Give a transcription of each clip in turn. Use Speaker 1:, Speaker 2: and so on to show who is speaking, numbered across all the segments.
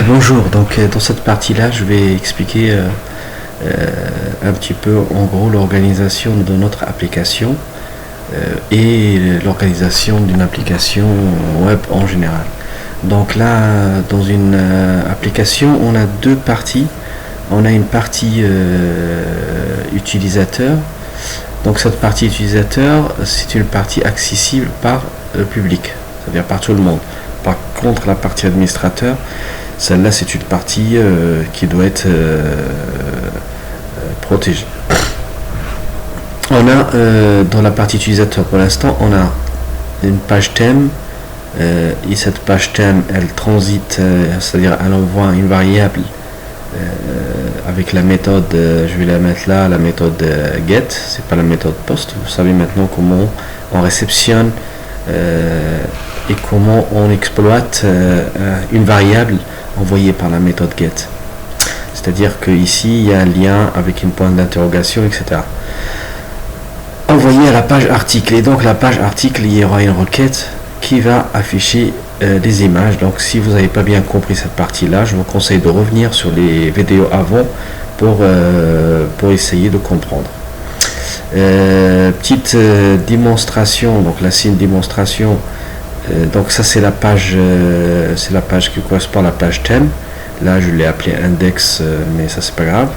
Speaker 1: Bonjour, donc dans cette partie-là, je vais expliquer un petit peu en gros l'organisation de notre application et l'organisation d'une application web en général. Donc là, dans une application, on a deux parties. On a une partie utilisateur. Donc cette partie utilisateur, c'est une partie accessible par le public, c'est-à-dire par tout le monde. Par contre, la partie administrateur, celle-là, c'est une partie qui doit être protégée. On a dans la partie utilisateur, pour l'instant, on a une page thème. Et cette page thème, elle transite, c'est-à-dire elle envoie une variable avec la méthode, je vais la mettre là, la méthode get, c'est pas la méthode post. Vous savez maintenant comment on réceptionne et comment on exploite une variable envoyée par la méthode get. C'est-à-dire que ici il y a un lien avec une pointe d'interrogation, etc. Envoyé à la page article, et donc la page article, il y aura une requête qui va afficher les images. Donc si vous n'avez pas bien compris cette partie là, je vous conseille de revenir sur les vidéos avant pour essayer de comprendre. Petite démonstration, donc la signe démonstration, donc ça c'est la page qui correspond à la page thème. Là je l'ai appelé index, mais ça c'est pas grave.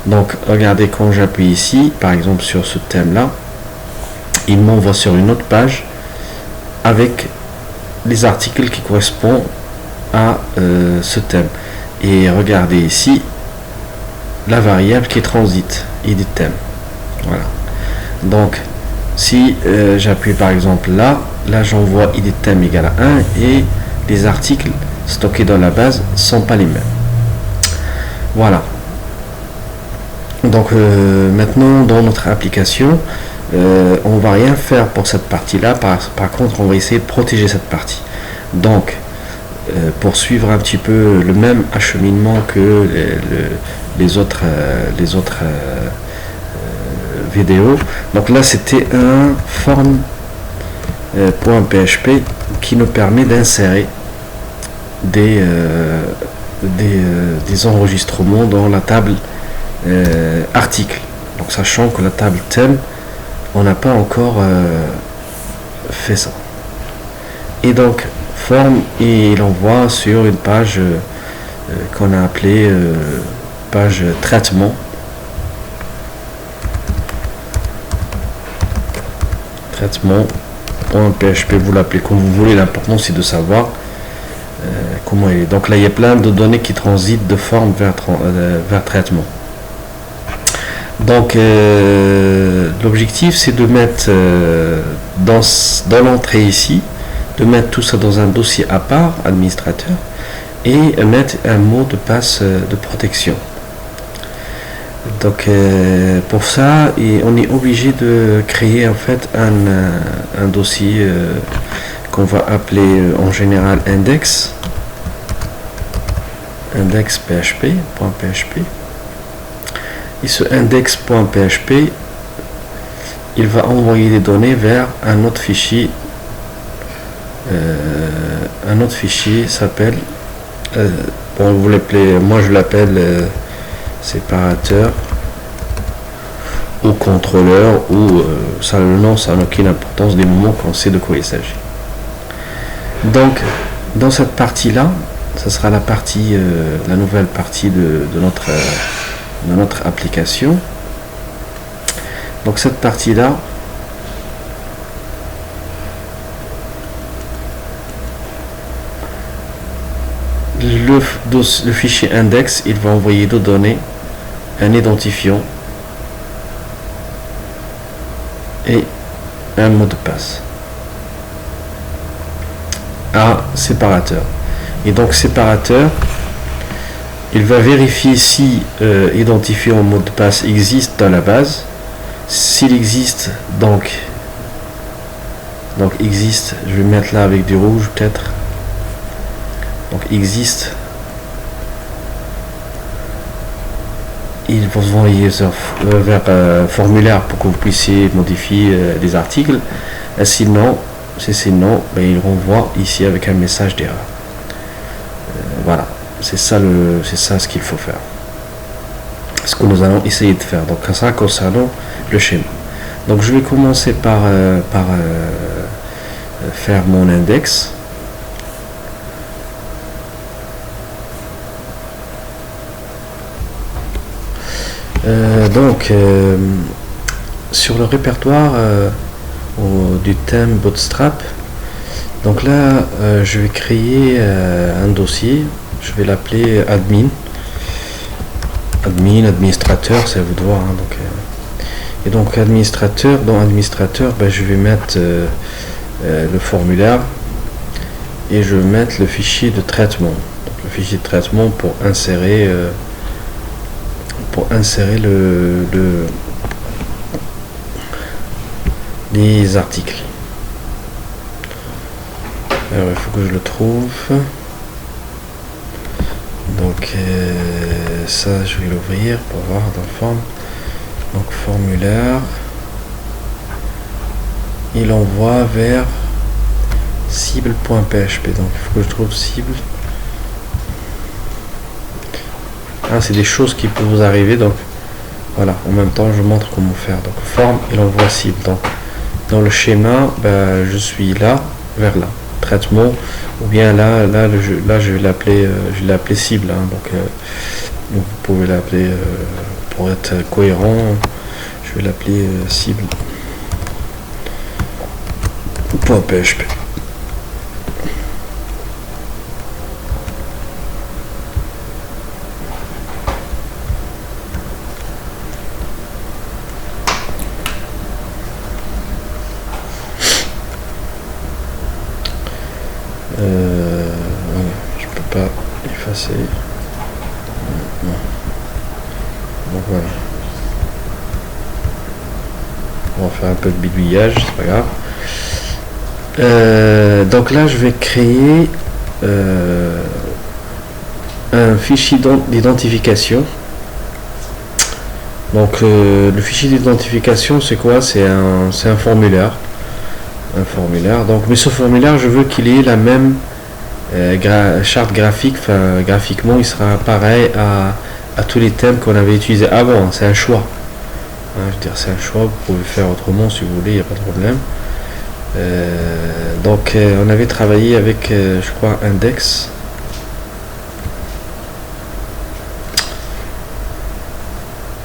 Speaker 1: Donc regardez, quand j'appuie ici par exemple sur ce thème là, il m'envoie sur une autre page avec les articles qui correspondent à ce thème. Et regardez ici la variable qui transite, id thème. Voilà. Donc si j'appuie par exemple là j'envoie id thème égale à 1 et les articles stockés dans la base sont pas les mêmes. Voilà. Donc maintenant dans notre application, on va rien faire pour cette partie là. Par contre, on va essayer de protéger cette partie. Donc pour suivre un petit peu le même acheminement que les autres vidéos. Donc là c'était un form.php qui nous permet d'insérer des enregistrements dans la table article. Donc sachant que la table thème, on n'a pas encore fait ça. Et donc form, il envoie sur une page qu'on a appelée page traitement. Traitement.php, vous l'appelez comme vous voulez, l'important c'est de savoir comment il est. Donc là il y a plein de données qui transitent de forme vers traitement. Donc l'objectif c'est de mettre dans l'entrée ici, de mettre tout ça dans un dossier à part, administrateur, et mettre un mot de passe de protection. Donc pour ça, on est obligé de créer en fait un dossier qu'on va appeler en général index.php. Et ce index.php, il va envoyer des données vers un autre fichier. Un autre fichier s'appelle, bon, vous l'appelez, moi je l'appelle séparateur ou contrôleur, ou ça, le nom ça n'a aucune importance du moment qu'on sait de quoi il s'agit. Donc dans cette partie là, ça sera la partie, la nouvelle partie de notre application. Donc cette partie là, le fichier index, il va envoyer deux données, un identifiant et un mot de passe à séparateur. Et donc séparateur, il va vérifier si identifiant au mot de passe existe dans la base. S'il existe, donc existe, je vais mettre là avec du rouge peut-être. Donc existe, il va vous envoyer vers formulaire pour que vous puissiez modifier les articles. Et sinon, si c'est non, ben, il renvoie ici avec un message d'erreur. Voilà. c'est ça ce qu'il faut faire, ce que nous allons essayer de faire. Donc ça concernant le schéma. Donc je vais commencer par faire mon index. Sur le répertoire du thème Bootstrap, donc là je vais créer un dossier, je vais l'appeler administrateur, c'est à vous de voir, hein, et donc administrateur, dans administrateur, je vais mettre le formulaire et je vais mettre le fichier de traitement, donc le fichier de traitement pour insérer les articles. Alors il faut que je le trouve, donc ça je vais l'ouvrir pour voir dans le forme. Donc formulaire, il envoie vers cible.php, donc il faut que je trouve cible. C'est des choses qui peuvent vous arriver, donc voilà, en même temps je montre comment faire. Donc forme, il envoie cible, donc dans le schéma je suis là vers là, traitement, ou bien là je vais l'appeler cible, hein, donc vous pouvez l'appeler pour être cohérent, je vais l'appeler cible.php. Je peux pas effacer. Non. Donc voilà. On va faire un peu de bidouillage, c'est pas grave. Donc là, je vais créer un fichier d'identification. Donc le fichier d'identification, c'est quoi? C'est un formulaire. Un formulaire. Donc, mais ce formulaire, je veux qu'il ait la même charte graphique. Enfin, graphiquement, il sera pareil à tous les thèmes qu'on avait utilisés avant. C'est un choix. Je veux dire, c'est un choix. Vous pouvez faire autrement si vous voulez, il n'y a pas de problème. On avait travaillé avec, je crois, index.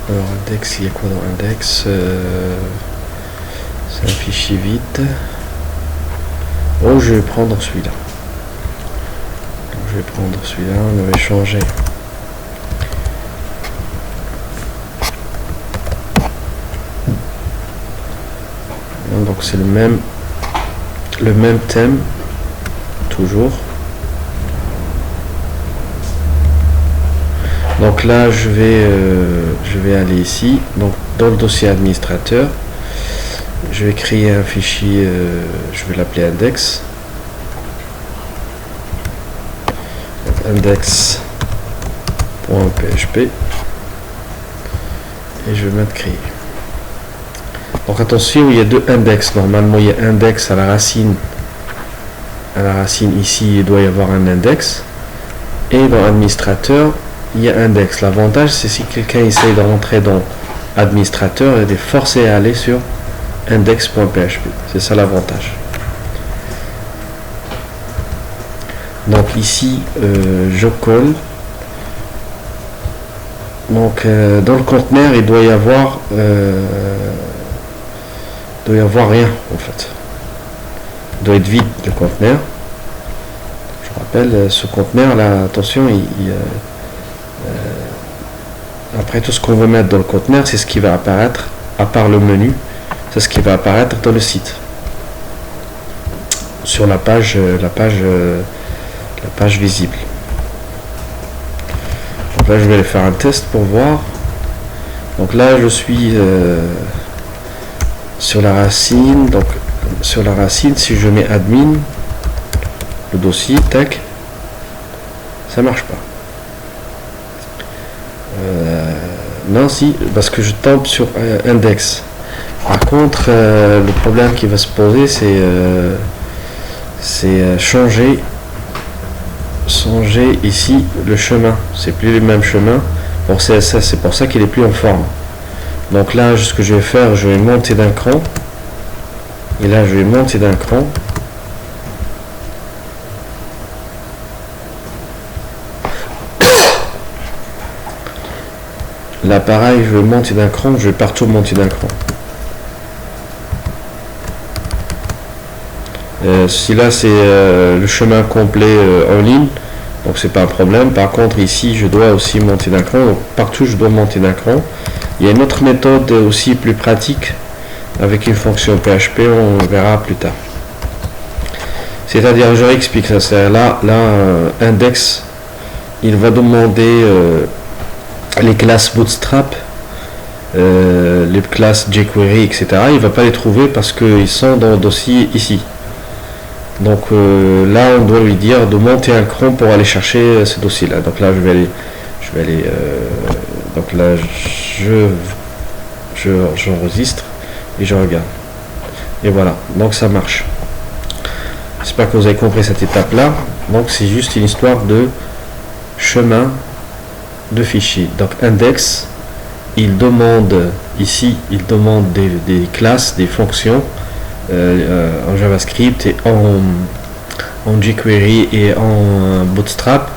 Speaker 1: Alors, index, il y a quoi dans index? C'est un fichier vide. Oh, je vais prendre celui-là. On avait changé. Donc c'est le même thème toujours. Donc là je vais aller ici, donc dans le dossier administrateur. Je vais créer un fichier, je vais l'appeler index. Index.php et je vais mettre créer. Donc attention, il y a deux index. Normalement, il y a index à la racine. À la racine ici, il doit y avoir un index. Et dans administrateur, il y a index. L'avantage, c'est si quelqu'un essaye de rentrer dans administrateur, il est forcé à aller sur index.php. C'est ça l'avantage. Donc ici je colle. Donc dans le conteneur il doit y avoir rien en fait. Il doit être vide le conteneur. Je rappelle ce conteneur là, attention, après tout ce qu'on veut mettre dans le conteneur, c'est ce qui va apparaître à part le menu. C'est ce qui va apparaître dans le site, sur la page visible. Donc là je vais faire un test pour voir. Donc là je suis sur la racine. Donc sur la racine, si je mets admin, le dossier, tac, ça marche pas. Non, si, parce que je tombe sur index. Par contre, le problème qui va se poser, c'est changer changer ici le chemin. C'est plus le même chemin pour CSS, c'est pour ça qu'il est plus en forme. Donc là, ce que je vais faire, je vais monter d'un cran. Et là, je vais monter d'un cran. Là, pareil, je vais monter d'un cran. Je vais partout monter d'un cran. Si là, c'est le chemin complet en ligne, donc c'est pas un problème. Par contre, ici, je dois aussi monter d'un cran. Donc partout, je dois monter d'un cran. Il y a une autre méthode aussi plus pratique avec une fonction PHP, on verra plus tard. C'est-à-dire, je réexplique ça. C'est là, index, il va demander les classes Bootstrap, les classes jQuery, etc. Il va pas les trouver parce qu'ils sont dans le dossier ici. Donc là, on doit lui dire de monter un cran pour aller chercher ce dossier-là. Donc là, je vais aller. Donc là, j'enregistre et je regarde. Et voilà. Donc ça marche. J'espère que vous avez compris cette étape-là. Donc c'est juste une histoire de chemin de fichier. Donc index, il demande ici, il demande des classes, des fonctions. En JavaScript et en jQuery et en Bootstrap,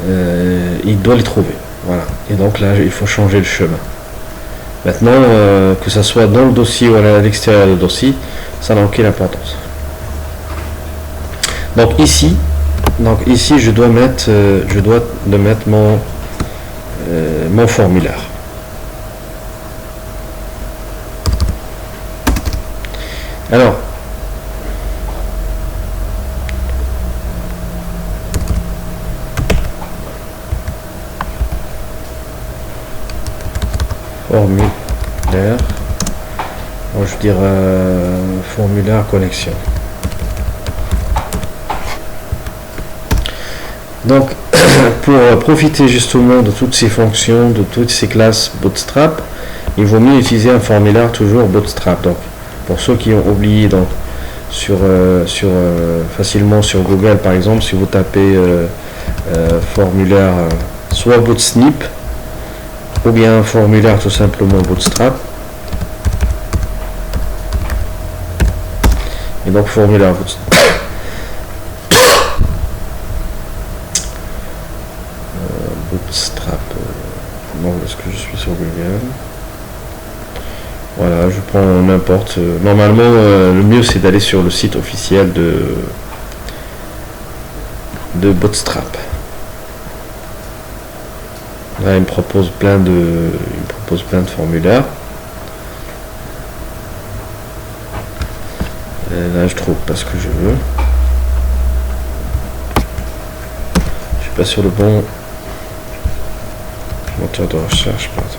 Speaker 1: il doit les trouver. Voilà. Et donc là, il faut changer le chemin. Maintenant, que ça soit dans le dossier ou à l'extérieur du dossier, ça n'a aucune importance. Donc ici, je dois mettre mon formulaire. Alors, formulaire, bon, je dirais formulaire connexion. Donc, pour profiter justement de toutes ces fonctions, de toutes ces classes Bootstrap, il vaut mieux utiliser un formulaire toujours Bootstrap. Donc, pour ceux qui ont oublié, donc facilement sur Google par exemple, si vous tapez formulaire soit Bootsnip ou bien formulaire tout simplement Bootstrap, et donc formulaire Bootstrap, donc est-ce que je suis sur Google? Voilà, je prends n'importe. Normalement, le mieux c'est d'aller sur le site officiel de Bootstrap. Là, il me propose plein de formulaires. Et là, je trouve pas ce que je veux. Je suis pas sur le bon moteur de recherche, pardon.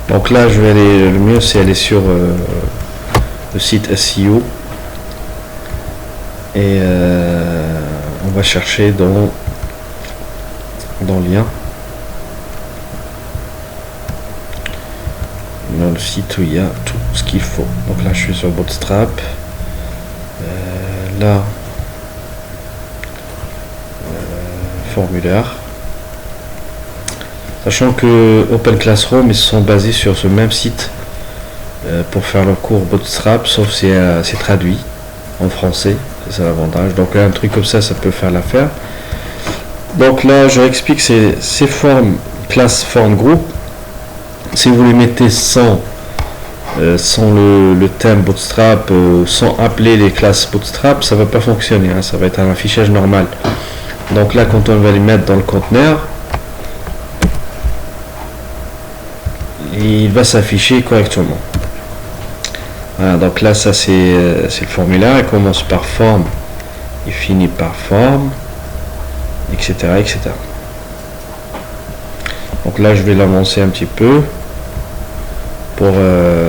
Speaker 1: Donc là, je vais aller, le mieux c'est aller sur le site SEO et on va chercher dans le lien, dans le site où il y a tout ce qu'il faut. Donc là, je suis sur Bootstrap. Là, formulaire. Sachant que Open Classroom, ils sont basés sur ce même site pour faire leur cours Bootstrap, sauf c'est traduit en français, c'est ça l'avantage. Donc là, un truc comme ça peut faire l'affaire. Donc là, je réexplique ces formes, classe, forme, groupe. Si vous les mettez sans le thème Bootstrap, sans appeler les classes Bootstrap, ça va pas fonctionner, hein, ça va être un affichage normal. Donc là, quand on va les mettre dans le conteneur, il va s'afficher correctement. Voilà, donc là, ça c'est le formulaire. Il commence par forme, il finit par forme, etc., etc. Donc là je vais l'avancer un petit peu pour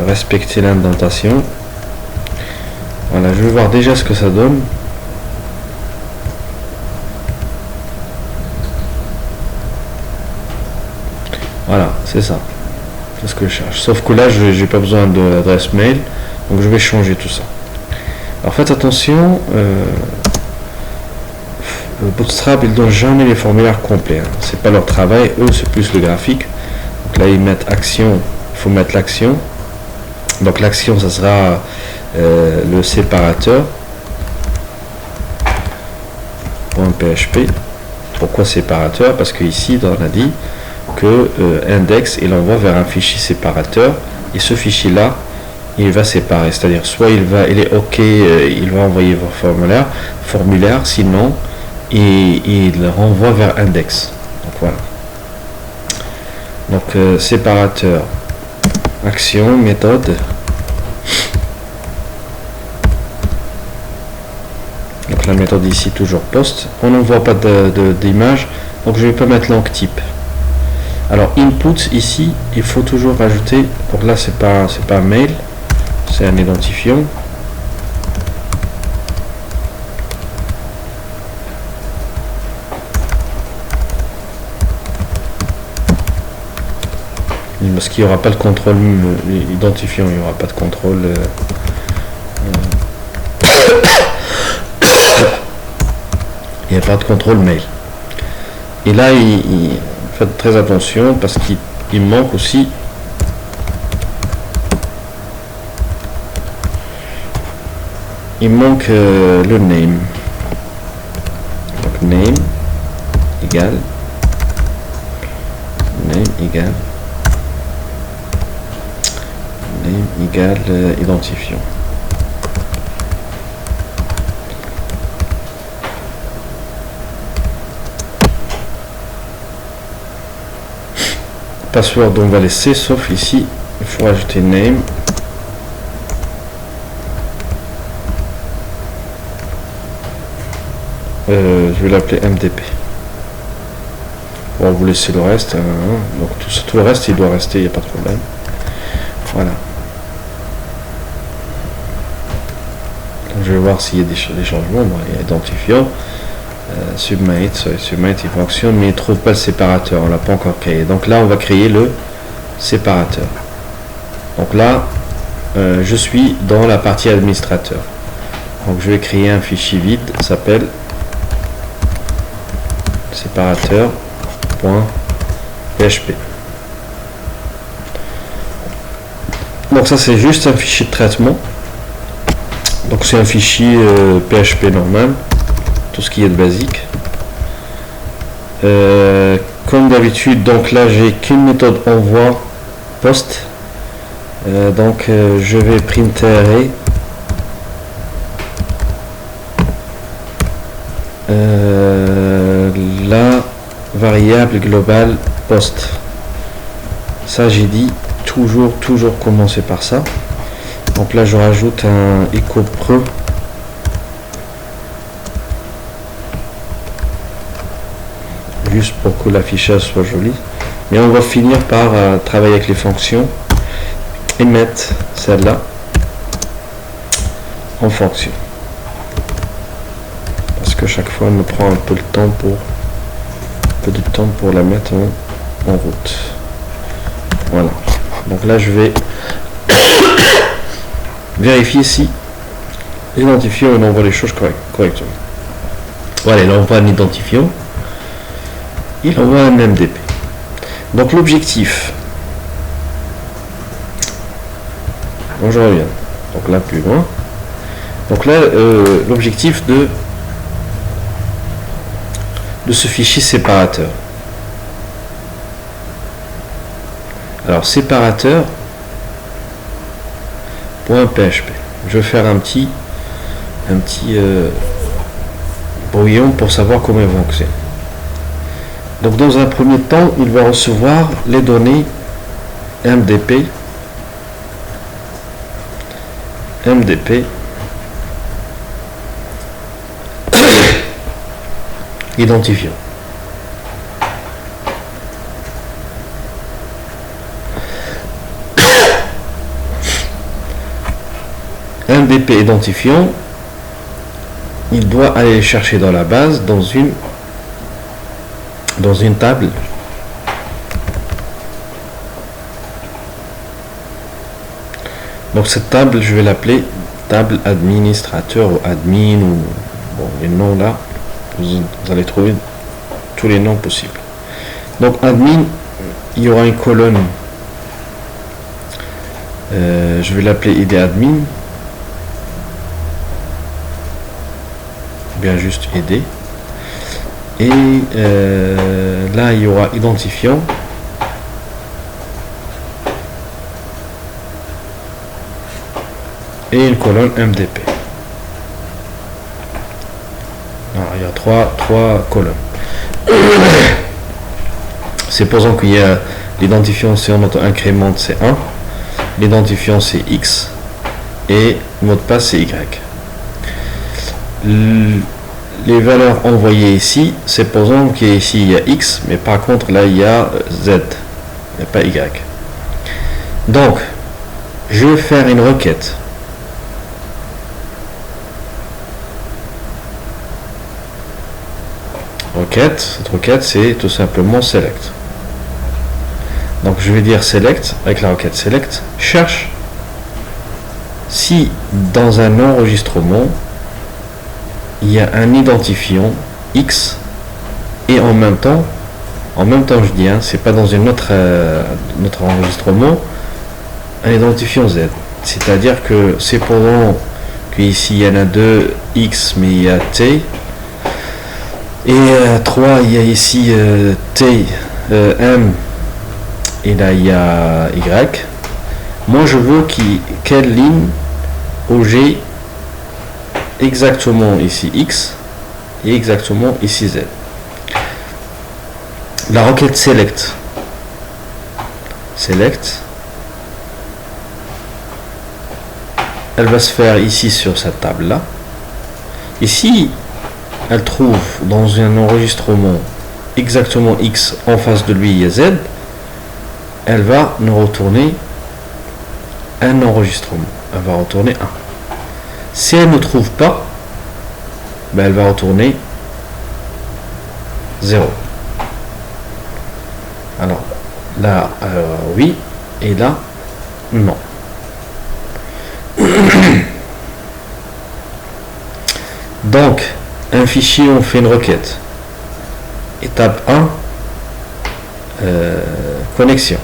Speaker 1: respecter l'indentation. Voilà, je vais voir déjà ce que ça donne. Voilà, c'est ça. C'est ce que je cherche. Sauf que là, je n'ai pas besoin de l'adresse mail. Donc je vais changer tout ça. Alors faites attention. Bootstrap, ils donnent jamais les formulaires complets. Hein. C'est pas leur travail. Eux, c'est plus le graphique. Donc là, ils mettent action. Il faut mettre l'action. Donc l'action, ça sera le séparateur. .php. Pourquoi séparateur? Parce que ici, on a dit que index, il envoie vers un fichier séparateur, et ce fichier là il va séparer, c'est-à-dire soit il est ok, il va envoyer vos formulaire, sinon il renvoie vers index. Donc voilà, donc séparateur, action, méthode. Donc la méthode ici toujours post, on n'envoie pas d'image, donc je vais pas mettre langue type. Alors input ici, il faut toujours rajouter. Donc là c'est pas un mail, c'est un identifiant. Parce qu'il n'y aura pas de contrôle identifiant, il n'y aura pas de contrôle. Il n'y a pas de contrôle mail. Et là faites très attention parce qu'il manque aussi le name. Donc name égale identifiant. Password, on va laisser, sauf ici il faut ajouter name. Je vais l'appeler MDP. Bon, vous laissez le reste, hein. Donc tout le reste il doit rester, il n'y a pas de problème. Voilà. Donc, je vais voir s'il y a des changements. Bon, il y a identifiant. Submate il fonctionne, mais il ne trouve pas le séparateur, on l'a pas encore créé. Donc là on va créer le séparateur. Donc là je suis dans la partie administrateur. Donc je vais créer un fichier vide, s'appelle séparateur.php. Donc ça c'est juste un fichier de traitement. Donc c'est un fichier PHP normal, tout ce qui est de basique. Comme d'habitude, donc là j'ai qu'une méthode envoi post. Donc je vais printer la variable globale post. Ça j'ai dit toujours commencer par ça. Donc là je rajoute un echo pre juste pour que l'affichage soit joli, mais on va finir par travailler avec les fonctions et mettre celle-là en fonction, parce que chaque fois on me prend un peu de temps pour la mettre en route. Voilà, donc là je vais vérifier si l'identifiant il envoie les choses correctement. Voilà, il envoie un identifiant, il envoie un MDP. Donc l'objectif, bon, je reviens, donc là plus loin, donc là l'objectif de ce fichier séparateur. Alors séparateur .php, je vais faire un petit brouillon pour savoir comment il fonctionne. Donc dans un premier temps, il va recevoir les données MDP identifiant. MDP identifiant, il doit aller chercher dans la base dans une table. Donc cette table, je vais l'appeler table administrateur ou admin, ou bon, les noms là, vous allez trouver tous les noms possibles. Donc admin, il y aura une colonne, je vais l'appeler ID admin, bien juste ID, et là il y aura identifiant, et une colonne MDP. Alors, il y a trois colonnes. Supposons qu'il y a l'identifiant, c'est en auto-incrémente, c'est 1, l'identifiant c'est X, et le mot de passe c'est Y. Les valeurs envoyées ici, supposons qu'ici il y a X, mais par contre là il y a Z, il n'y a pas Y. Donc, je vais faire une requête. Cette requête c'est tout simplement select. Donc je vais dire select, avec la requête select, cherche si dans un enregistrement il y a un identifiant X et en même temps je dis, c'est pas dans notre enregistrement, un identifiant Z. C'est-à-dire que c'est pendant qu'ici il y en a 2 X mais il y a T, et 3 il y a ici T, M, et là il y a Y. Moi je veux quelle ligne où j'ai exactement ici X et exactement ici Z. La requête select, elle va se faire ici sur cette table là. Ici elle trouve dans un enregistrement exactement X, en face de lui il y a Z, elle va nous retourner un enregistrement, elle va retourner 1. Si elle ne trouve pas, ben elle va retourner 0. Alors là oui, et là non. Donc un fichier, on fait une requête. Étape 1, connexion.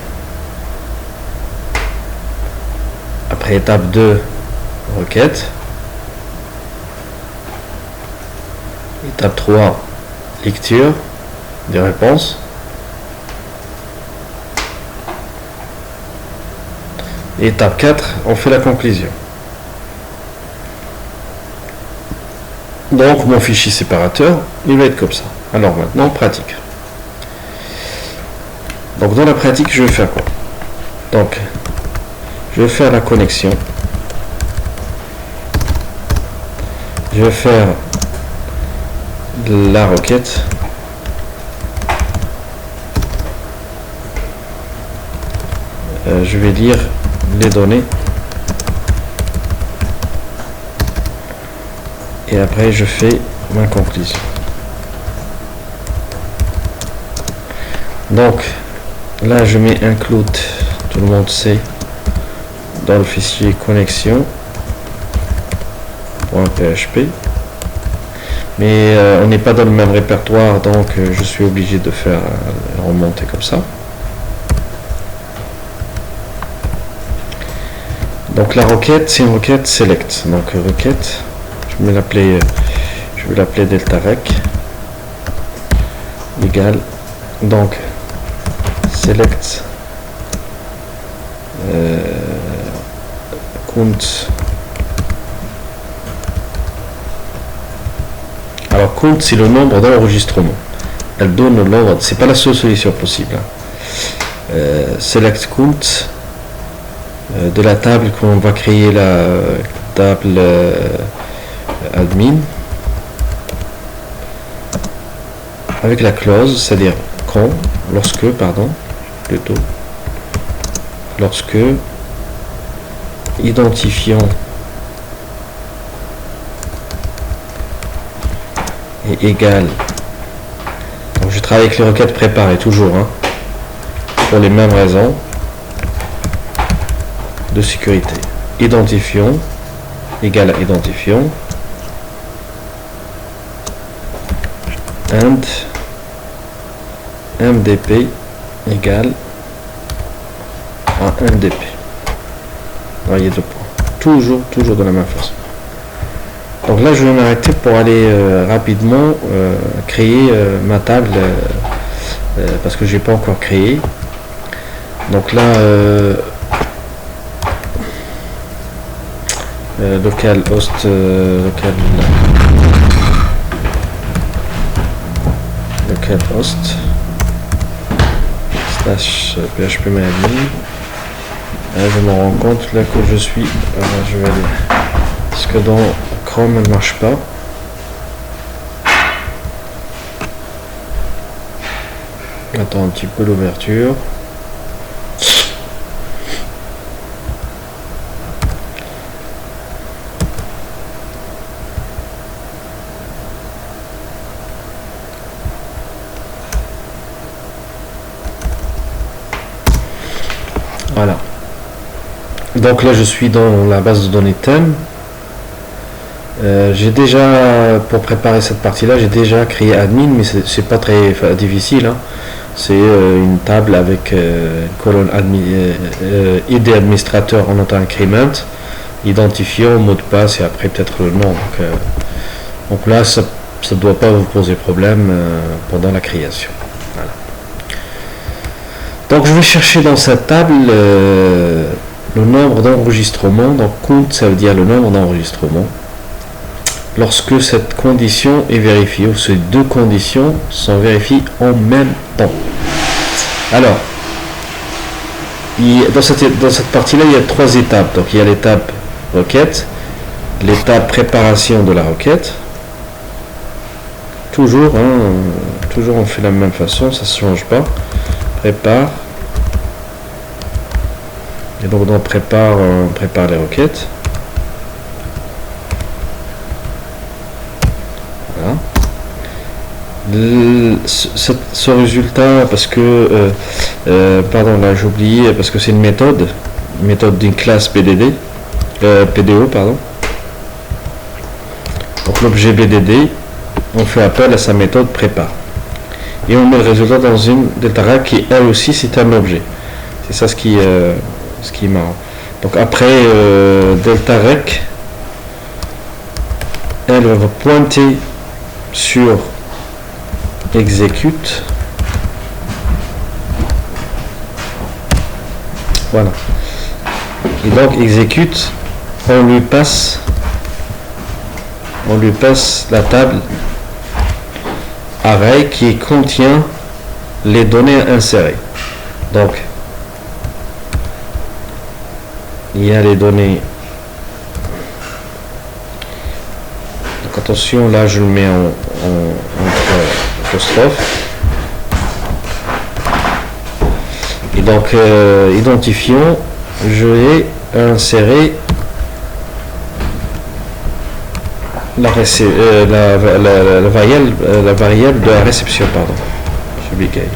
Speaker 1: Après étape 2, requête. Étape 3, lecture des réponses. Et étape 4, on fait la conclusion. Donc mon fichier séparateur, il va être comme ça. Alors maintenant, pratique. Donc dans la pratique, je vais faire quoi? Donc, je vais faire la connexion. Je vais faire la requête. Je vais lire les données. Et après, je fais ma conclusion. Donc, là, je mets include, tout le monde sait, dans le fichier connexion.php. Mais on n'est pas dans le même répertoire, donc je suis obligé de faire remonter comme ça. Donc la requête, c'est une requête select. Donc requête, je vais l'appeler delta rec égal, donc select count. Alors count, c'est le nombre d'enregistrements. Elle donne le nombre, c'est pas la seule solution possible. Select count de la table qu'on va créer, la table admin, avec la clause, c'est-à-dire quand, lorsque identifiant est égal. Donc je travaille avec les requêtes préparées toujours, hein, pour les mêmes raisons de sécurité. Identifions égal à identifions and MDP égale à MDP. Voyez 2 points. Toujours de la même façon. Donc là, je vais m'arrêter pour aller rapidement créer ma table parce que j'ai pas encore créé. Donc là, localhost localhost / phpMyadmin. Là, je me rends compte là que je suis. Alors, je vais aller parce que dans Chrome elle ne marche pas. Attends un petit peu l'ouverture. Voilà. Donc là je suis dans la base de données thème. J'ai déjà, pour préparer cette partie là, j'ai déjà créé admin, mais c'est pas très difficile, hein. C'est une table avec une colonne ID administrateur en auto-increment, identifiant, mot de passe et après peut-être le nom. Donc là ça ne doit pas vous poser problème pendant la création. Voilà. Donc je vais chercher dans cette table le nombre d'enregistrements. Donc compte, ça veut dire le nombre d'enregistrements. Lorsque cette condition est vérifiée, ou ces deux conditions sont vérifiées en même temps. Alors, dans cette partie-là, il y a 3 étapes. Donc il y a l'étape requête, l'étape préparation de la requête. Toujours, hein, toujours on fait la même façon, ça ne se change pas. Prépare. Et donc on prépare les requêtes. Voilà. Ce résultat, parce que pardon, là j'ai oublié, parce que c'est une méthode d'une classe PDO, pardon. Donc l'objet BDD, on fait appel à sa méthode prépare et on met le résultat dans une delta-rec qui elle aussi c'est un objet. C'est ça ce qui est marrant. Donc après delta-rec, elle va pointer sur exécute. Voilà. Et donc exécute, on lui passe la table array qui contient les données insérées. Donc il y a les données. Donc attention, là je le mets entre apostrophe. Et donc identifions, je vais insérer la variable de la réception, pardon. J'ai oublié.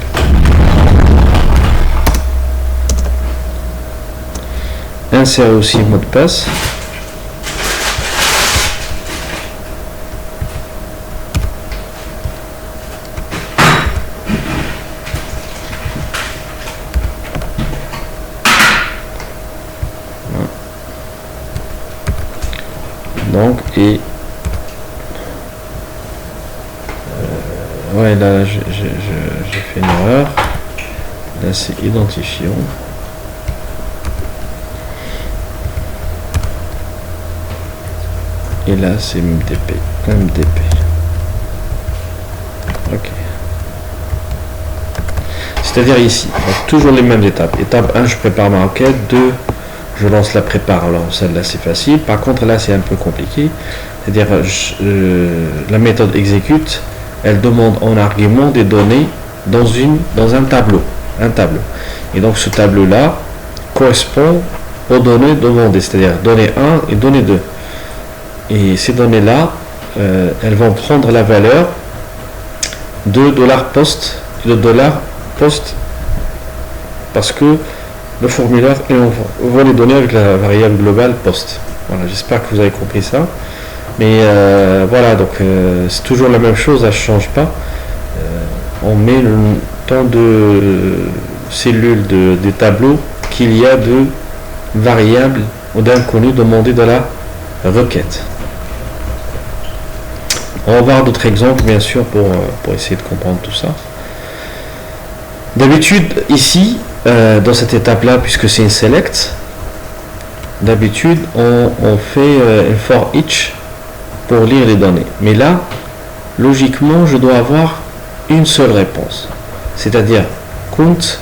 Speaker 1: Insérer aussi mot de passe. Donc et ouais, là j'ai fait une erreur. Là c'est identifiant. Et là c'est MDP. Ok. C'est-à-dire ici, donc toujours les mêmes étapes. Étape 1, je prépare ma requête. 2, je lance la prépare. Alors celle-là c'est facile. Par contre là c'est un peu compliqué. C'est-à-dire la méthode exécute, elle demande en argument des données dans un tableau. Et donc ce tableau-là correspond aux données demandées, c'est-à-dire données 1 et données 2. Et ces données-là, elles vont prendre la valeur de $post et de $post parce que le formulaire et on va les donner avec la variable globale post. Voilà, j'espère que vous avez compris ça. Mais voilà, donc c'est toujours la même chose, ça ne change pas. On met le temps de cellules des tableaux qu'il y a de variables ou d'inconnus demandés dans la requête. On va voir d'autres exemples bien sûr pour essayer de comprendre tout ça. D'habitude ici, dans cette étape là, puisque c'est une select, d'habitude on fait un for each pour lire les données. Mais là, logiquement, je dois avoir une seule réponse. C'est-à-dire, count,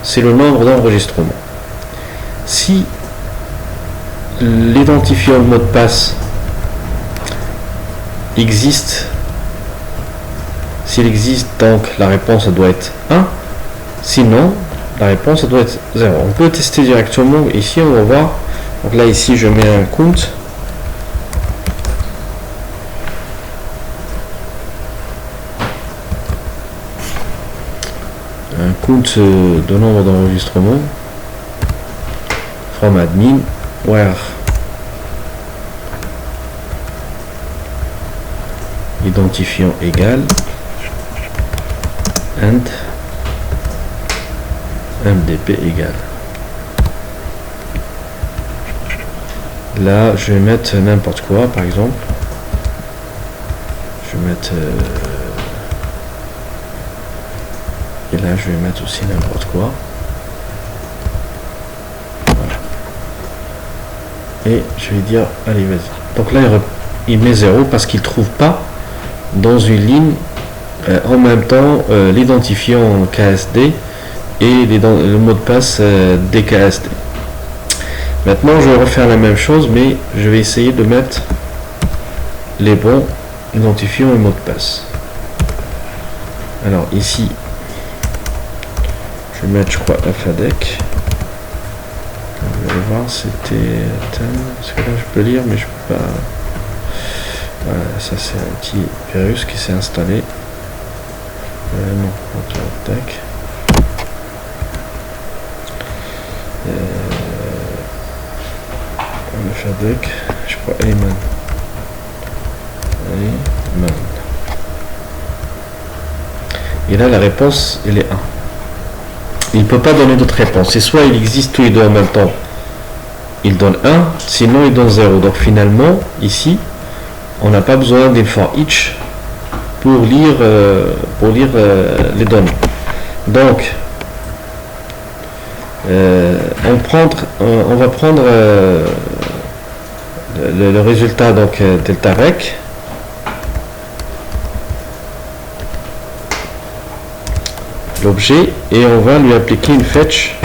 Speaker 1: c'est le nombre d'enregistrements. Si l'identifiant de mot de passe existe, s'il existe, donc la réponse doit être 1. Sinon, la réponse doit être 0. On peut tester directement. Ici, on va voir. Donc là, ici, je mets un count. Un count de nombre d'enregistrements. From admin, where identifiant égal and MDP égal. Là, je vais mettre n'importe quoi, par exemple. Je vais mettre et là, je vais mettre aussi n'importe quoi. Voilà. Et je vais dire, allez, vas-y. Donc là, il met 0 parce qu'il ne trouve pas dans une ligne en même temps l'identifiant KSD et le mot de passe DKSD. Maintenant, je vais refaire la même chose, mais je vais essayer de mettre les bons identifiants et mots de passe. Alors ici, je vais mettre, je crois, FADEC. Vous allez voir, c'était parce que là, je peux lire, mais je peux pas. Voilà, ça c'est un petit virus qui s'est installé. Non, tac. FADEC, je crois Ayman. Et là, la réponse, elle est 1. Il ne peut pas donner d'autres réponses. C'est soit il existe tous les deux en même temps, il donne 1, sinon il donne 0. Donc finalement, ici, on n'a pas besoin d'un for each pour lire les données. Donc, on va prendre le résultat, donc delta rec. L'objet, et on va lui appliquer une fetch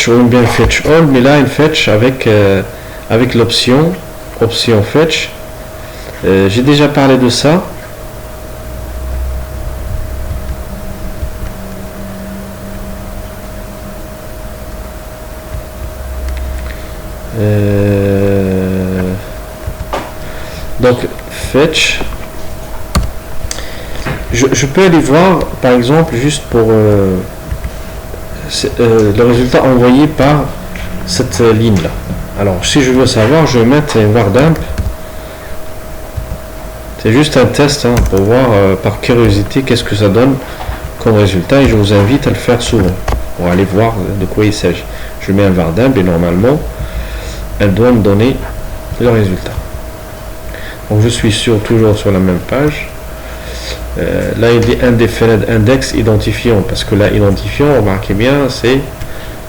Speaker 1: ou bien fetch all, mais là une fetch avec l'option fetch. J'ai déjà parlé de ça. Donc fetch, je peux aller voir par exemple juste pour le résultat envoyé par cette ligne là. Alors si je veux savoir, je vais mettre un var dump. C'est juste un test pour voir par curiosité qu'est-ce que ça donne comme résultat, et je vous invite à le faire souvent pour aller voir de quoi il s'agit. Je mets un var dump et normalement elle doit me donner le résultat. Donc je suis toujours sur la même page. Là il dit indefinite index identifiant, parce que là identifiant, remarquez bien, c'est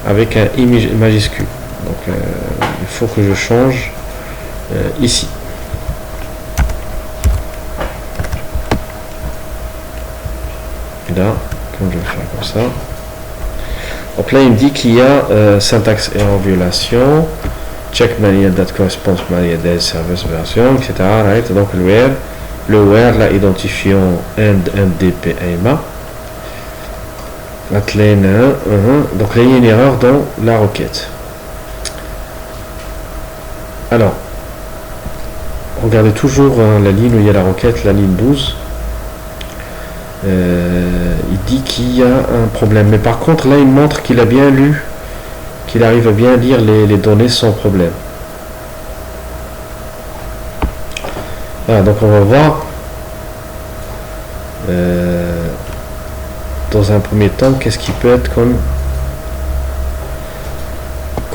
Speaker 1: avec un I majuscule. Donc il faut que je change ici. Et là, comme je vais faire comme ça. Donc là il me dit qu'il y a syntaxe error violation, check manual that corresponds manual service version, etc. Right? Donc le where là identifiant and MDP AMA. Donc là il y a une erreur dans la requête. Alors regardez toujours la ligne où il y a la requête, la ligne 12. Il dit qu'il y a un problème. Mais par contre, là, il montre qu'il a bien lu, qu'il arrive à bien lire les données sans problème. Voilà, donc on va voir dans un premier temps qu'est-ce qui peut être comme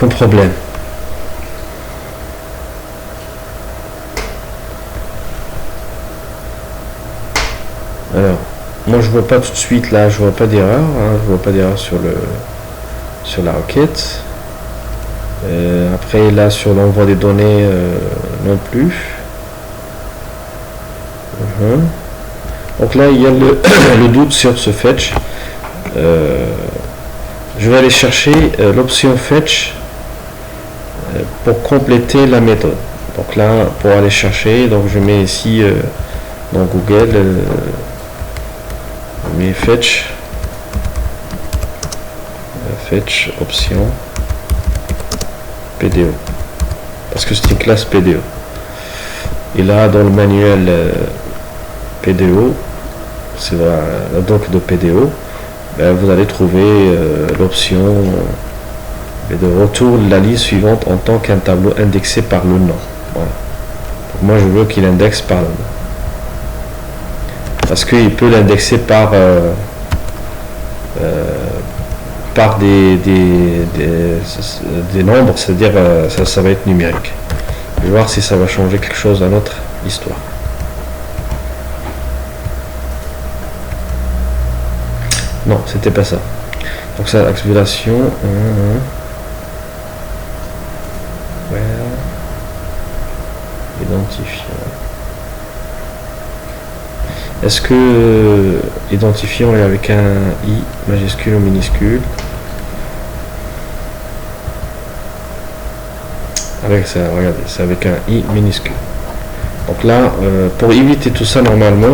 Speaker 1: problème. Alors, moi je vois pas tout de suite là, je vois pas d'erreur, hein, je vois pas d'erreur sur la requête. Après là sur l'envoi des données non plus. Donc là il y a le doute sur ce fetch. Je vais aller chercher l'option fetch pour compléter la méthode. Donc là pour aller chercher, donc je mets ici dans Google mais fetch option PDO parce que c'est une classe PDO et là dans le manuel PDO, c'est la doc de PDO, ben, vous allez trouver l'option de retour la liste suivante en tant qu'un tableau indexé par le nom. Voilà. Donc moi je veux qu'il indexe par le nom parce qu'il peut l'indexer par des nombres, c'est-à-dire ça va être numérique. Je vais voir si ça va changer quelque chose dans notre histoire. Non, c'était pas ça. Donc ça, accumulation. Identifiant. Est-ce que identifiant est avec un I majuscule ou minuscule? Avec ça, regardez, c'est avec un I minuscule. Donc là, pour éviter tout ça normalement,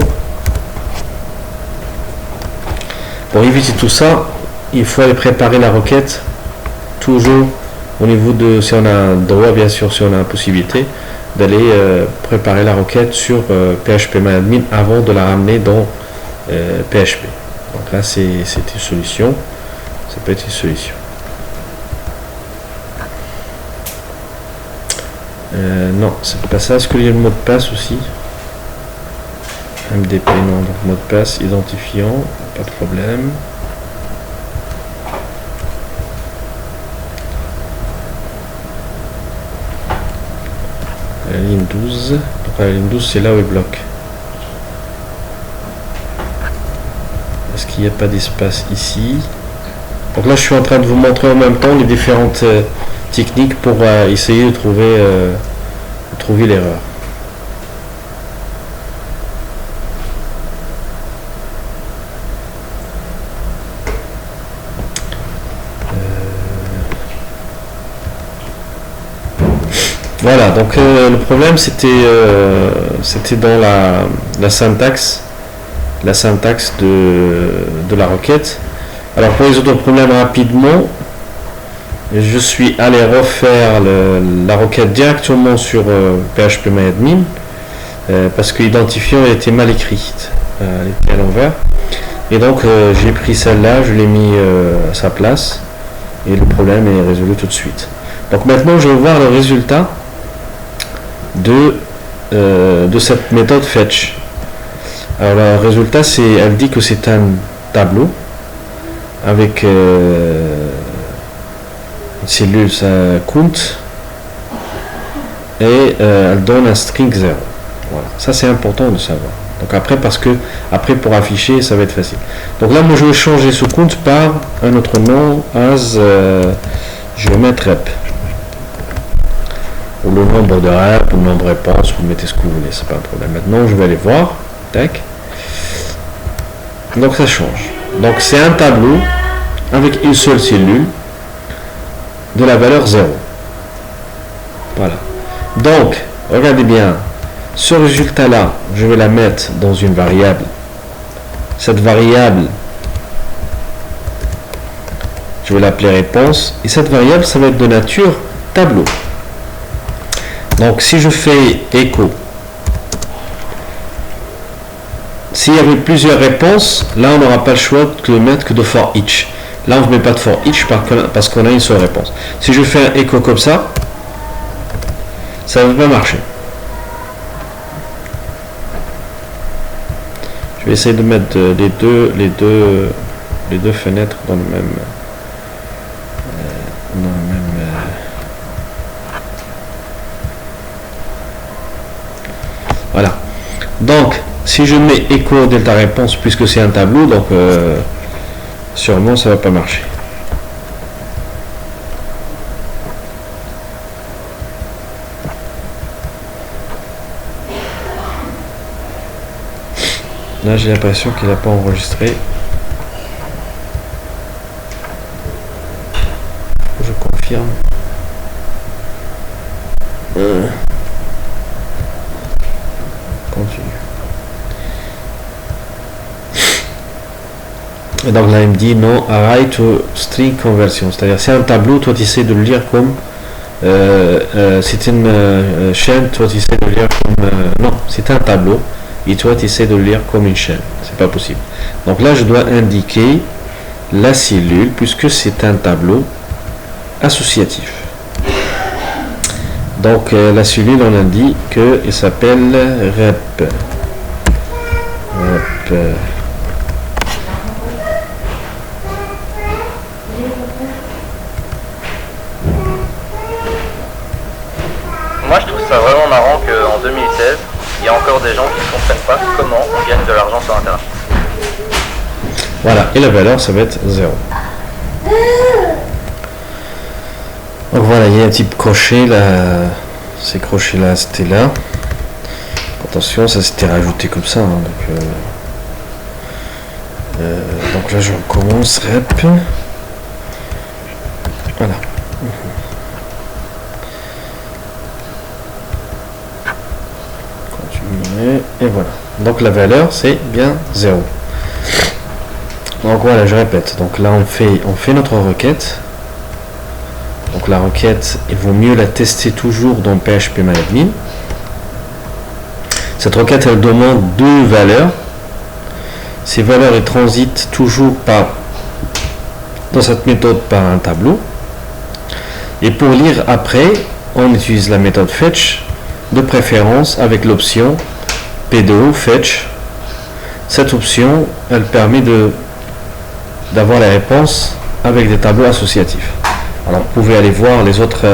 Speaker 1: il faut aller préparer la requête toujours au niveau de, si on a droit bien sûr, si on a la possibilité d'aller préparer la requête sur PHPMyAdmin avant de la ramener dans PHP. Donc là c'est une solution, ça peut être une solution. Non, c'est pas ça. Est-ce qu'il y a le mot de passe aussi? MDP, non, donc mot de passe, identifiant, pas de problème. La ligne 12, donc la ligne 12 c'est là où il bloque. Est-ce qu'il n'y a pas d'espace ici? Donc là je suis en train de vous montrer en même temps les différentes techniques pour essayer de trouver l'erreur. Voilà, donc le problème c'était dans la syntaxe de la requête. Alors pour les autres problèmes rapidement, je suis allé refaire la requête directement sur PHPMyAdmin parce que l'identifiant était mal écrite, elle était à l'envers. Et donc j'ai pris celle-là, je l'ai mis à sa place et le problème est résolu tout de suite. Donc maintenant je vais voir le résultat de cette méthode fetch. Alors le résultat elle dit que c'est un tableau avec une cellule count et elle donne un string 0. Voilà, ça c'est important de savoir. Donc après pour afficher ça va être facile. Donc là moi je vais changer ce count par un autre nom as je vais mettre rep. Ou le nombre de rep, ou le nombre de réponses, vous mettez ce que vous voulez, c'est pas un problème. Maintenant, je vais aller voir. Tac. Donc ça change. Donc c'est un tableau avec une seule cellule de la valeur 0. Voilà. Donc, regardez bien. Ce résultat-là, je vais la mettre dans une variable. Cette variable, je vais l'appeler réponse. Et cette variable, ça va être de nature tableau. Donc si je fais echo S'il y avait plusieurs réponses, là on n'aura pas le choix de le mettre que de for each. Là on ne met pas de for each parce qu'on a une seule réponse. Si je fais un echo comme ça ne va pas marcher. Je vais essayer de mettre les deux fenêtres dans le même voilà. Donc si je mets echo delta réponse, puisque c'est un tableau, donc sûrement ça va pas marcher. Là j'ai l'impression qu'il n'a pas enregistré. Je confirme. Continue. Et donc là il me dit non, array to string conversion. C'est-à-dire c'est un tableau, toi tu essaies de le lire comme c'est une chaîne, toi tu essaies de le lire comme non, c'est un tableau. Et toi tu essaies de le lire comme une chaîne, c'est pas possible. Donc là je dois indiquer la cellule puisque c'est un tableau associatif. Donc la cellule on indique qu'elle s'appelle rep.
Speaker 2: Moi je trouve ça vraiment marrant qu'en 2016 il y a encore des gens qui ne comprennent pas comment on gagne de l'argent sur Internet.
Speaker 1: Voilà, et la valeur, ça va être 0. Donc voilà, il y a un type crochet là. Ces crochets là, c'était là. Attention, ça s'était rajouté comme ça. Hein, donc là, je recommence. Rep. Voilà. Et voilà. Donc la valeur c'est bien 0. Donc voilà, je répète. Donc là on fait notre requête. Donc la requête, il vaut mieux la tester toujours dans PHP-MyAdmin. Cette requête elle demande deux valeurs. Ces valeurs elles transitent toujours dans cette méthode par un tableau. Et pour lire après, on utilise la méthode fetch, de préférence avec l'option PDO fetch. Cette option elle permet d'avoir la réponse avec des tableaux associatifs. Alors vous pouvez aller voir les autres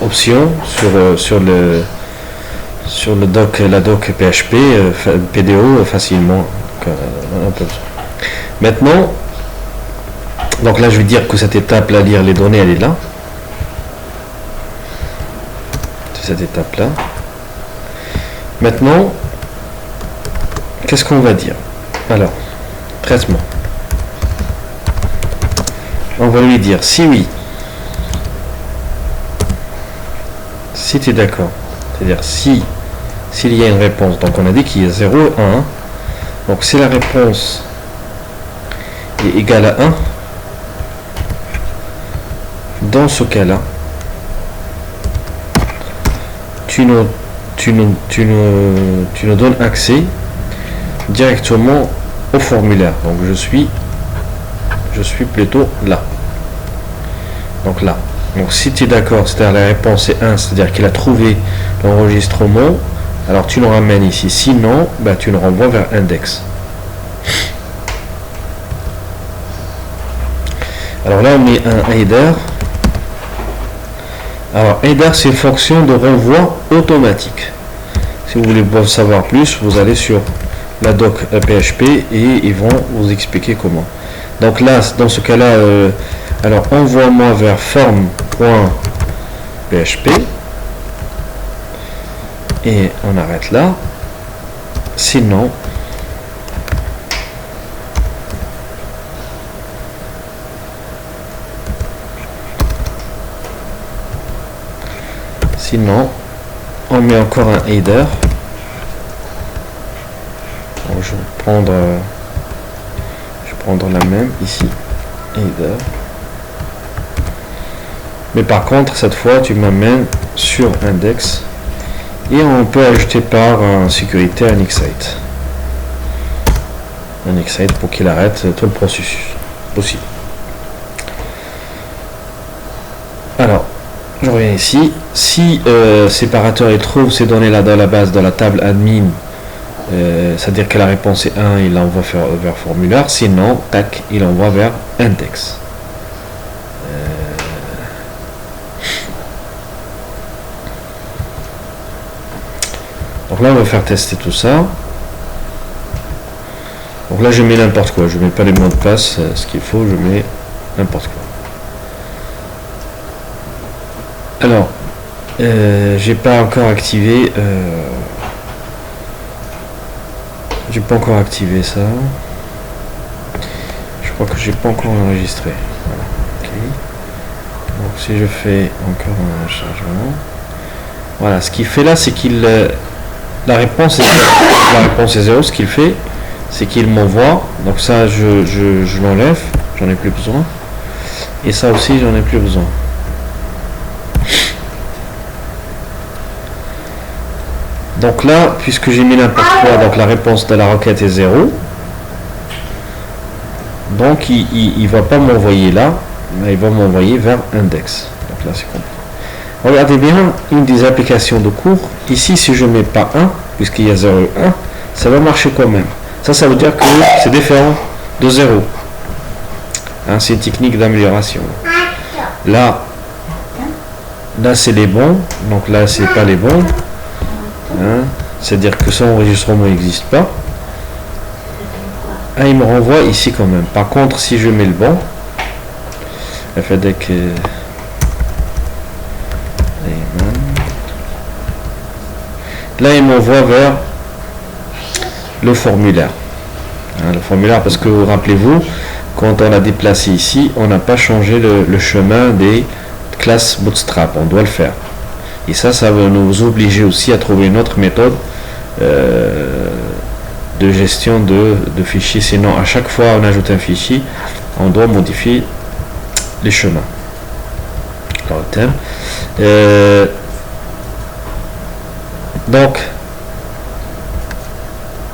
Speaker 1: options sur le doc, la doc PHP PDO facilement. Maintenant, donc là je vais dire que cette étape là, lire les données, elle est là. C'est cette étape là. Maintenant, qu'est-ce qu'on va dire? Alors, traitement. On va lui dire si oui, si tu es d'accord, c'est-à-dire s'il y a une réponse, donc on a dit qu'il y a 0 et 1, donc si la réponse est égale à 1, dans ce cas-là, tu nous donnes accès directement au formulaire. Donc je suis plutôt là. Donc là. Donc si tu es d'accord, c'est-à-dire la réponse est 1, c'est-à-dire qu'il a trouvé l'enregistrement, alors tu nous ramènes ici. Sinon, bah, tu nous renvoies vers index. Alors là, on met un header. Alors header, c'est une fonction de renvoi automatique. Si vous voulez savoir plus, vous allez sur la doc PHP et ils vont vous expliquer comment. Donc là, dans ce cas-là, alors envoie-moi vers form.php et on arrête là. Sinon, on met encore un header. Donc, je vais prendre la même ici, header. Mais par contre, cette fois, tu m'amènes sur index Et on peut ajouter par sécurité un excite. Un excite pour qu'il arrête tout le processus possible. Alors, je reviens ici. Si séparateur il trouve ces données là dans la base, dans la table admin, c'est-à-dire que la réponse est 1, il l'envoie vers formulaire. Sinon, tac, il envoie vers index. Donc là, on va faire tester tout ça. Donc là, je mets n'importe quoi. Je mets pas les mots de passe, ce qu'il faut, je mets n'importe quoi. Alors, j'ai pas encore activé. J'ai pas encore activé ça. Je crois que j'ai pas encore enregistré. Voilà. Okay. Donc si je fais encore un chargement, voilà, ce qu'il fait là, c'est qu'il la réponse est 0. Ce qu'il fait, c'est qu'il m'envoie. Donc ça, je l'enlève. J'en ai plus besoin. Et ça aussi, j'en ai plus besoin. Donc là, puisque j'ai mis n'importe quoi, donc la réponse de la requête est 0. Donc il ne va pas m'envoyer là, mais il va m'envoyer vers index. Donc là c'est compris. Regardez bien une des applications de cours. Ici, si je ne mets pas 1, puisqu'il y a 0 et 1, ça va marcher quand même. Ça veut dire que c'est différent de 0. Hein, c'est une technique d'amélioration. Là c'est les bons, donc là c'est pas les bons. Hein, c'est-à-dire que son enregistrement n'existe pas. Ah, il me renvoie ici quand même. Par contre, si je mets le bon, le fait que là, il m'envoie vers le formulaire. Hein, le formulaire, parce que rappelez-vous, quand on a déplacé ici, on n'a pas changé le chemin des classes Bootstrap. On doit le faire. Et ça va nous obliger aussi à trouver une autre méthode de gestion de fichiers. Sinon, à chaque fois on ajoute un fichier, on doit modifier les chemins. Alors, le thème. Donc,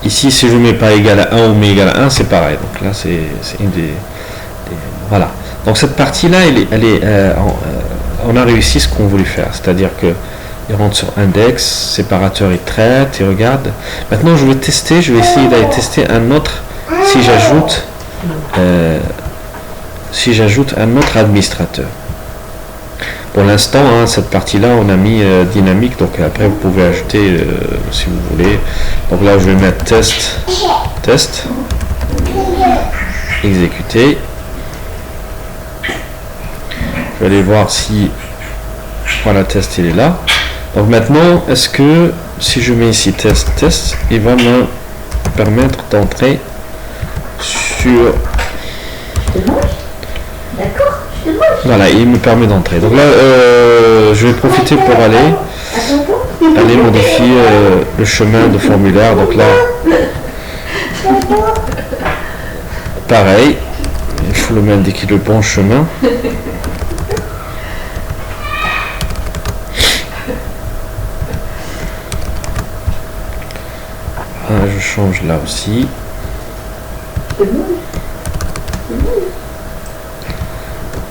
Speaker 1: ici, si je ne mets pas égal à 1 ou mais égal à 1, c'est pareil. Donc là, c'est une des... Voilà. Donc cette partie-là, on a réussi ce qu'on voulait faire. C'est-à-dire que il rentre sur index, séparateur, il traite, il regarde. Maintenant, je vais essayer d'aller tester un autre, si j'ajoute un autre administrateur. Pour l'instant, hein, cette partie-là, on a mis dynamique, donc après, vous pouvez ajouter si vous voulez. Donc là, je vais mettre test, exécuter. Je vais aller voir si voilà, test il est là. Donc maintenant, est-ce que si je mets ici test, il va me permettre d'entrer sur...
Speaker 3: D'accord,
Speaker 1: voilà, il me permet d'entrer. Donc là, je vais profiter pour aller modifier le chemin de formulaire. Donc là, pareil, il faut le m'indiquer le bon chemin. Je change là aussi.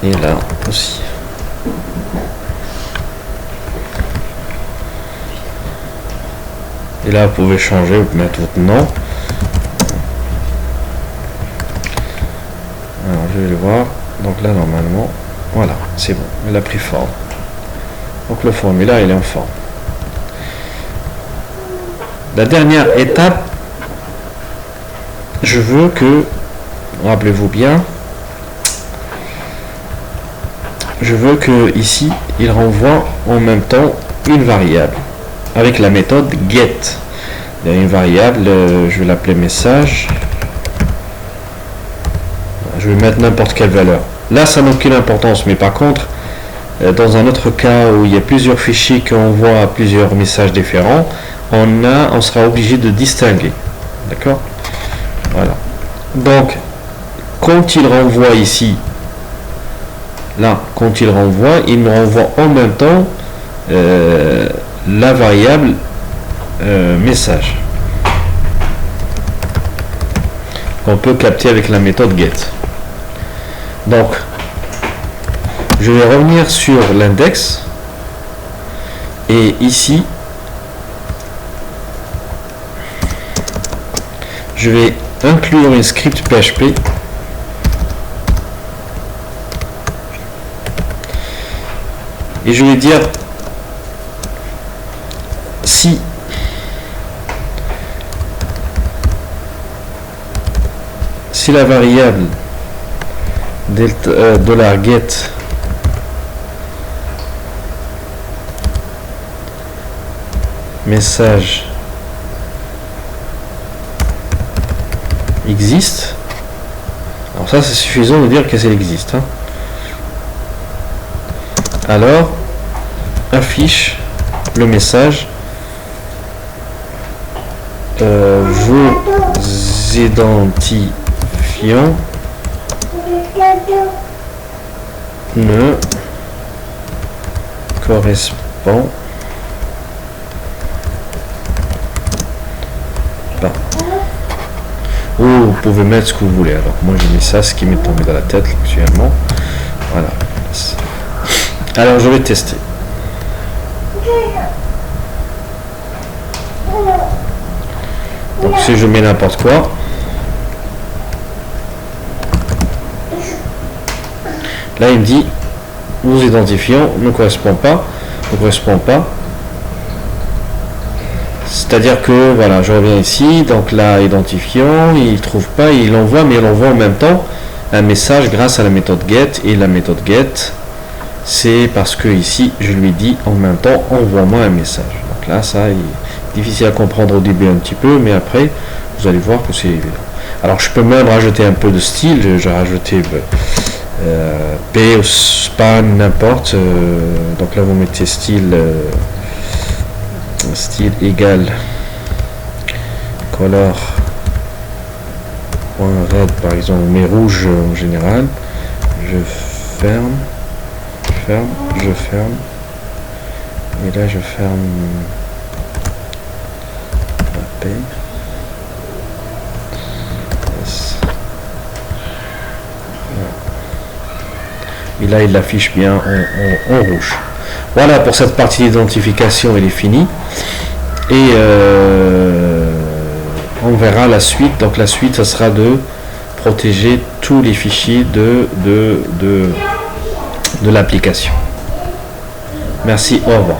Speaker 1: Et là aussi. Et là, vous pouvez changer, vous pouvez mettre votre nom. Alors, je vais le voir. Donc là, normalement, voilà, c'est bon. Il a pris forme. Donc le formulaire, il est en forme. La dernière étape, je veux que, rappelez-vous bien, je veux que ici, il renvoie en même temps une variable avec la méthode get. Il y a une variable, je vais l'appeler message. Je vais mettre n'importe quelle valeur. Là, ça n'a aucune importance, mais par contre, dans un autre cas où il y a plusieurs fichiers qui envoient plusieurs messages différents, on sera obligé de distinguer. D'accord? Voilà. Donc, quand il renvoie ici, là, quand il me renvoie en même temps la variable message qu'on peut capter avec la méthode get. Donc je vais revenir sur l'index et ici je vais inclure un script PHP et je vais dire si la variable delta $get message existe, alors ça c'est suffisant de dire qu'elle existe, hein. Alors affiche le message vos identifiants ne correspond pas. Ou vous pouvez mettre ce que vous voulez. Alors moi j'ai mis ça, ce qui m'est tombé dans la tête actuellement. Voilà. Alors je vais tester. Donc si je mets n'importe quoi, là il me dit vos identifiants ne correspondent pas, c'est-à-dire que voilà, je reviens ici, donc là identifiant, il trouve pas, il envoie, mais il envoie en même temps un message grâce à la méthode get, et la méthode get c'est parce que ici je lui dis en même temps envoie-moi un message. Donc là ça est difficile à comprendre au début un petit peu, mais après vous allez voir que c'est évident. Alors je peux même rajouter un peu de style, j'ai rajouté P ou span, n'importe, donc là vous mettez style égal color .red par exemple, mais rouge en général. Je ferme, je ferme, et là je ferme la P. Et là il l'affiche bien en rouge. Voilà, pour cette partie d'identification, elle est finie, et on verra la suite. Donc la suite, ça sera de protéger tous les fichiers de l'application. Merci, au revoir.